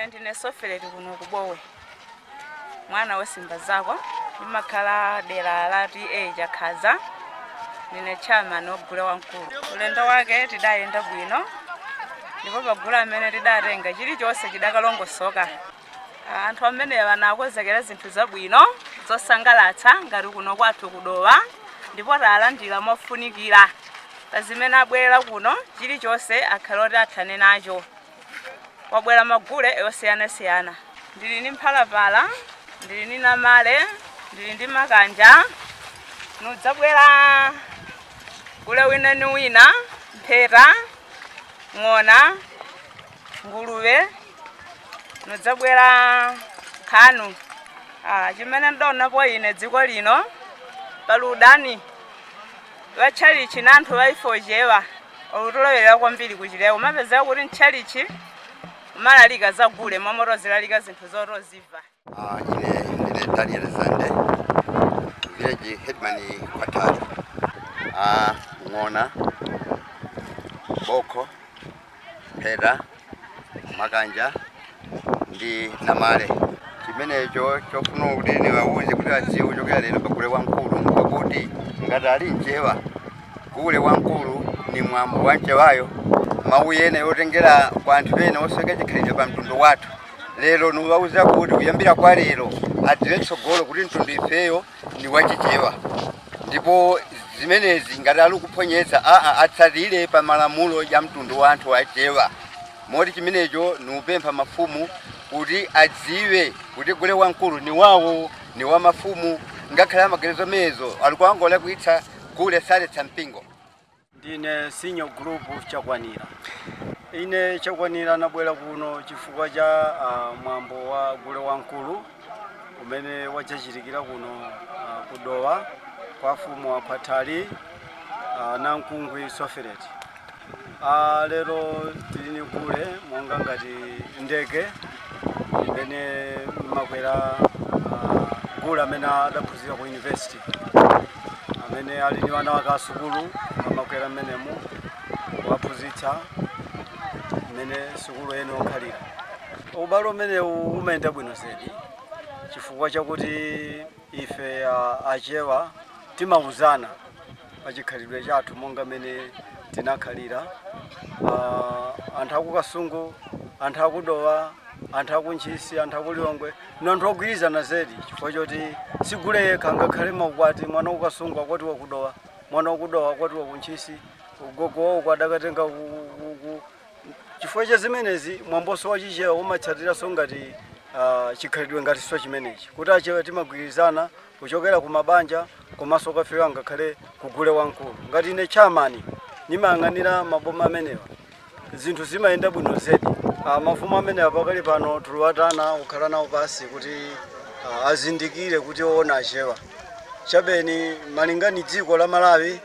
Ndine sofereti kuno kubowe. Mwana wesimba zako. Imakhala dera la Chakhaza. Ndine chairman GULE WAMKULU. Ulendo wake tidayenda bwino. Ndipo pagulu amene tidatenga chilichonse chidakalongosoka. Anthu amene anakonzekera zinthu zabwino zosangalatsa ngati kuno kwathu kudowa. Ndipo talandira mofunikira. Pazimene abwera kuno chilichonse akhaloti athane nacho. Wabwera magule osiyana-siyana. Ndili ndi mphalapala, ndili ndi namale, ndili ndi makanja. Nudzabwera gule wina, mpheta, ng'ona, nguluwe. Nudzabwera khanu. Chimene ndaonapo ine dziko lino paludani wachalichi na anthu waifojewa olutolowera kwambiri kuchilewa mapezeka kuti nchalichi malalika za gule momoro zilalika zinthu zoroziva. Ine Daniel Zande village headman kwatatu. Ng'ona, boko, pheta, makanja ndi namale. Chimenecho chofuna kuti niwauze kuti adziwe kuchokera lero GULE WAMKULU pakuti ngati ali nchewa GULE WAMKULU ni mwambo wa nchewayo mawu yene yotengera kwa anthu ena osweka chikhalidwe pa mtundu wathu. Lero niwauza kuti kuyambira kwa lero adziwe tsogolo kuti mtundu ifeyo ni wachichewa. Ndipo zimenezi ngati ali kuphonyetsa atsatire pa malamulo ya mtundu wa anthu wachewa. Moti chimenecho niupempha mafumu kuti adziwe kuti GULE WAMKULU ni wawo, ni wa mafumu, ngakhala magerezo mezo alikuangola kuitsa gule saletsa mpingo. Ndine senior group Chakwanira. Ine Chakwanira nabwera kuno chifukwa cha mwambo wa GULE WAMKULU umene wachachitikira kuno kudowa kwa fumu wa patali na nkungwi sofereti. Lero tili gule monga ngati ndege imene makwera gule amene adaphunzira ku university amene ali ni wana wa Kasungu amakwera menemu waphunzitsa imene sukulu ene okhalira. Ubalo umene umayenda bwino zedi chifukwa chakuti ife achewa timauzana pachikhalidwe chathu monga mene tinakhalira. Anthu aku Kasungu, anthu akudowa, anthu akunchisi, anthu akulilongwe anthu ogwirizana zedi chifukwa choti sigule yekha ngakhale maukwati mwana wa Kasungu akwati wakudowa, mwana wakudowa akwati wakunchisi, ugogo wako adakatenga chifukwa cha zimenezi mwamboso wachichewa umatsatira ngati chikhalidwe ngati so chimenechi kuti achewa timagwirizana kuchokera ku mabanja komanso kafika ngakhale ku GULE WAMKULU. Ngati ine chairman nimayang'anira maboma amenewa zinthu zimayenda bwino zedi. Mafumu amenewa pakali pano tuluwatana ukhala nawo pasi kuti azindikire kuti ona achewa. Chabeni malingani dziko la Malawi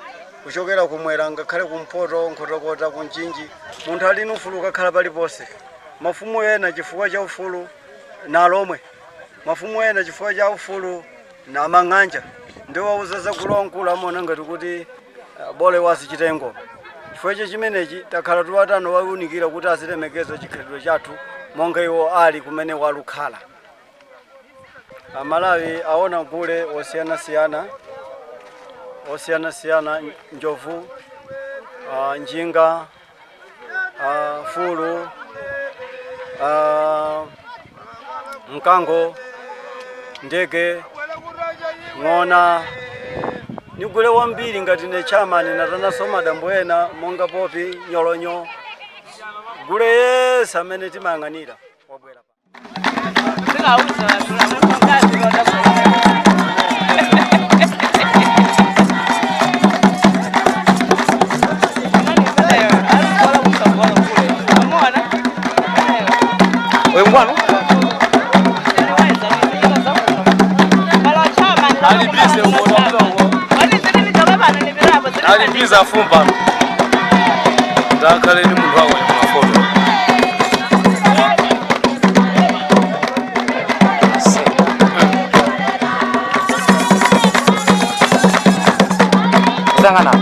kuchokera kumwera ngakhale kumpoto nkhotokota kunchinji munthu ali ufulu kakhala paliponse. Mafumu ena chifukwa cha ufulu na lomwe, mafumu ena chifukwa cha ufulu na mang'anja ndiwo wauza za GULE WAMKULU amona ngati kuti bole wasichita ngoma. Chifukwa chimenechi takhala tuwatano waunikira kuti azilemekeza chikhalidwe chathu monga iwo ali kumene walukhala. Malawi aona gule osiyana-siyana njovu, njinga, fulu, mkango, ndege, ng'ona. Ni gule wambiri ngati ne chairman natanasoma dambo ena monga Popi, nyolonyo. Gule yesa amene timayang'anira wabwera pa. Alibiza fumba ndakale ni mundu wawe mafoto Zangana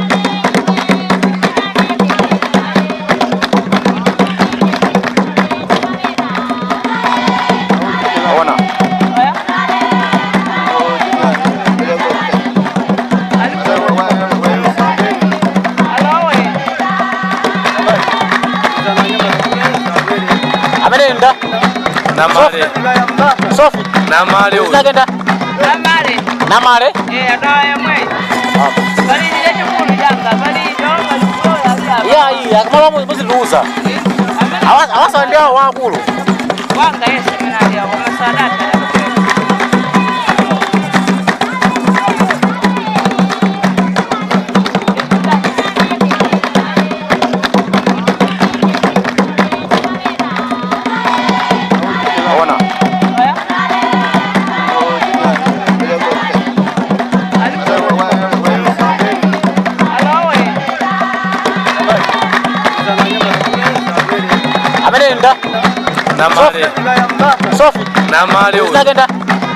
Namale. Sofi. Namale. Unagenda? Namale. Namale? Adawa mwe. Bali ile chukuru janga, bali ndio Ya, kama muziluza. Awasa ndio wakulu. Wanga yese mnalia wa masadaka. Namale. Sofi. Namale. Unagenda?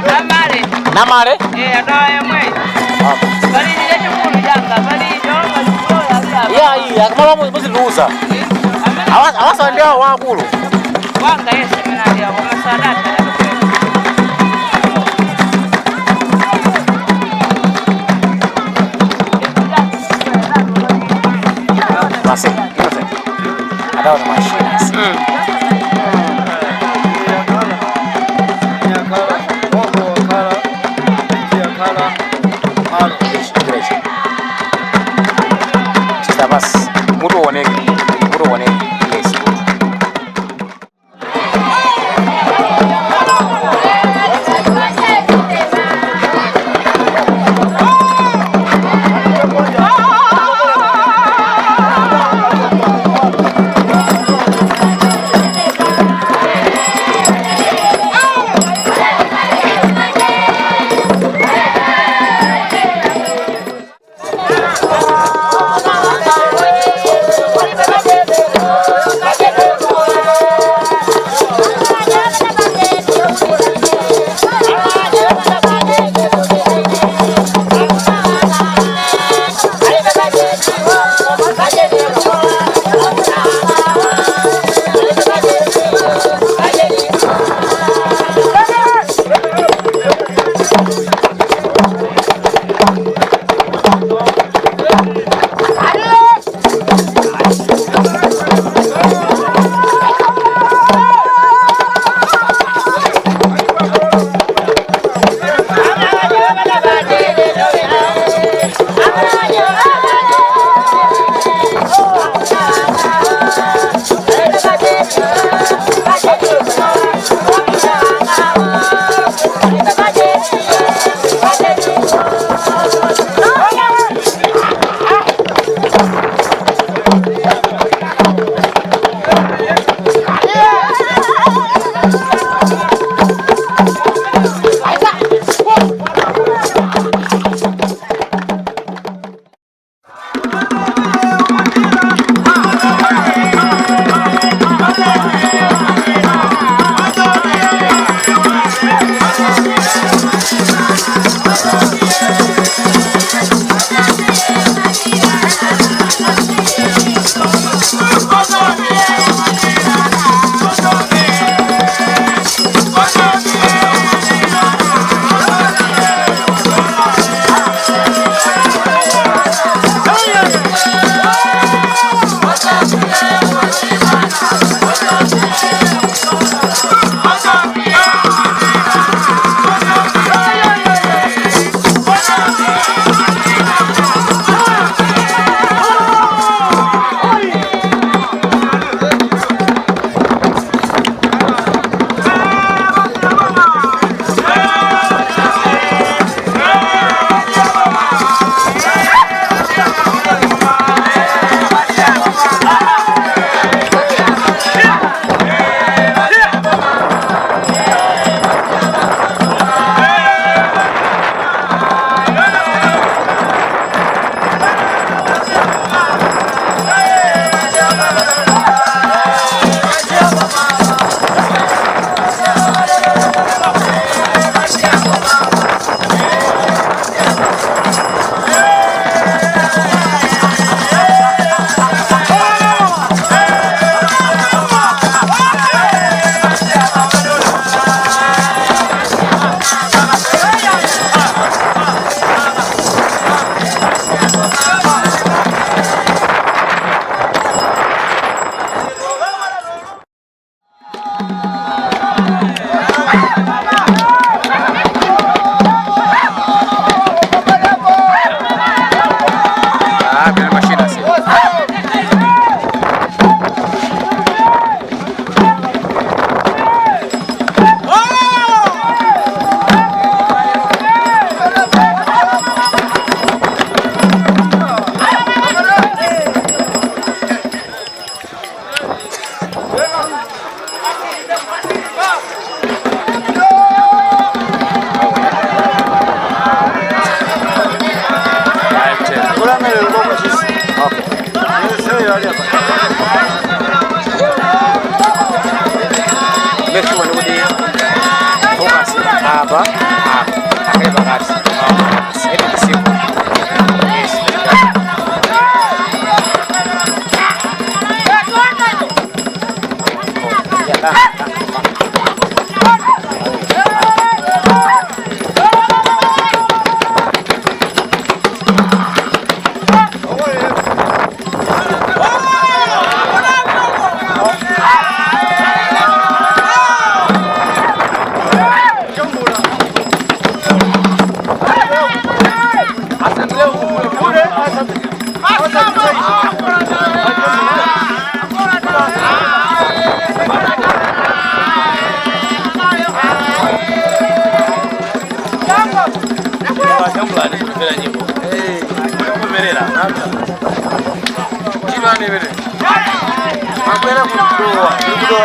Namale. Namale? Adawa mwe. Bali ile chukuru janga, bali ndio Ya, kama muziluza. Awasa ndio wakulu. Wanga yese mnalia wa masadaka. Masih, innocent. Ada orang masih. Bas, mutu wanegi, yes.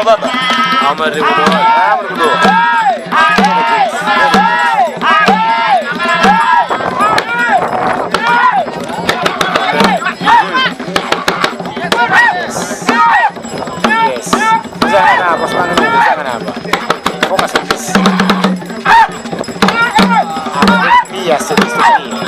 Baba. Amarsh Focus on this. Yes, it is me.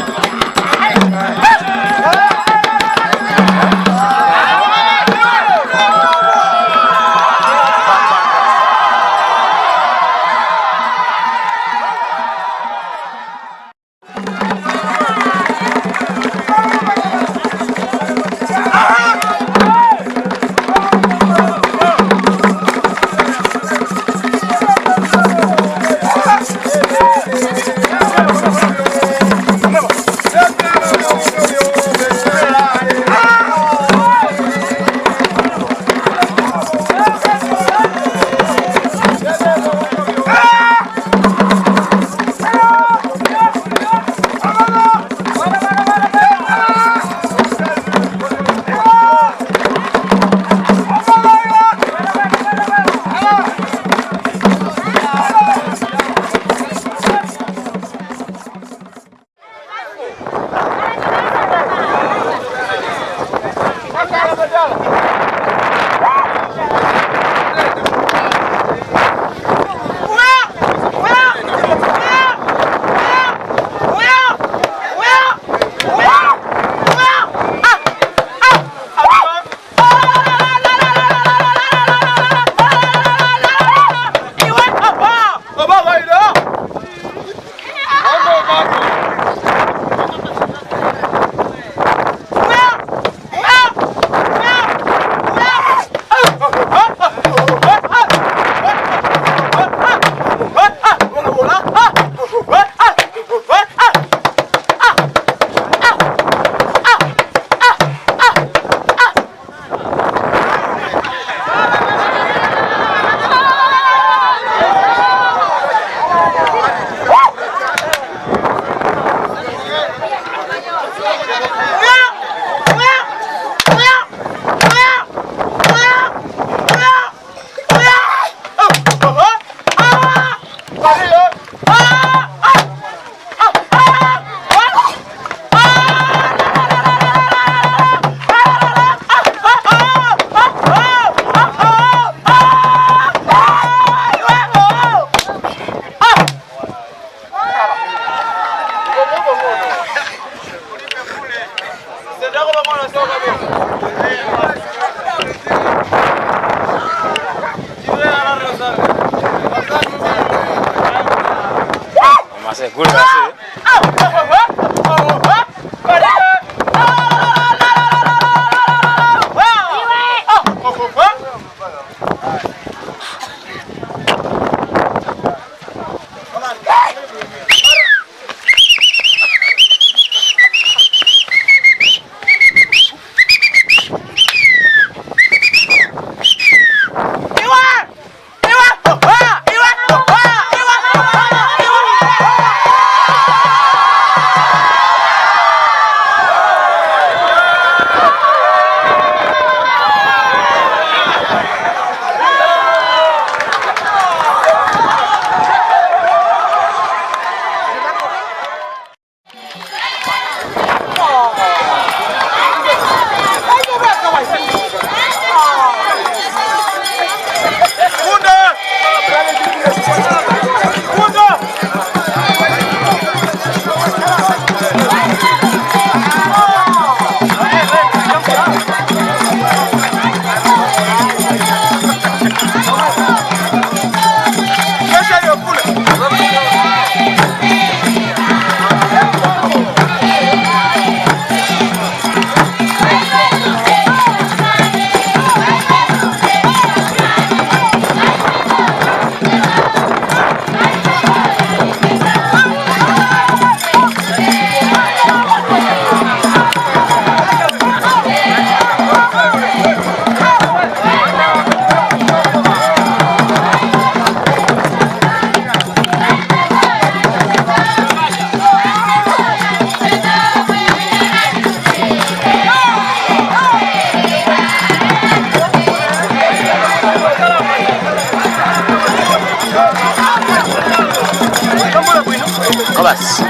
basi.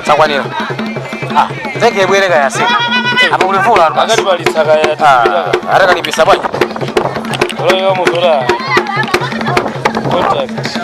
Chakwanira. Zeke bwere kaya si. Apa ulivula ndo. Akati balisaka ya tibira. Haraka nipisa bwana. Oyo muzura. Contact.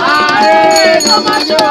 Aye, no macho.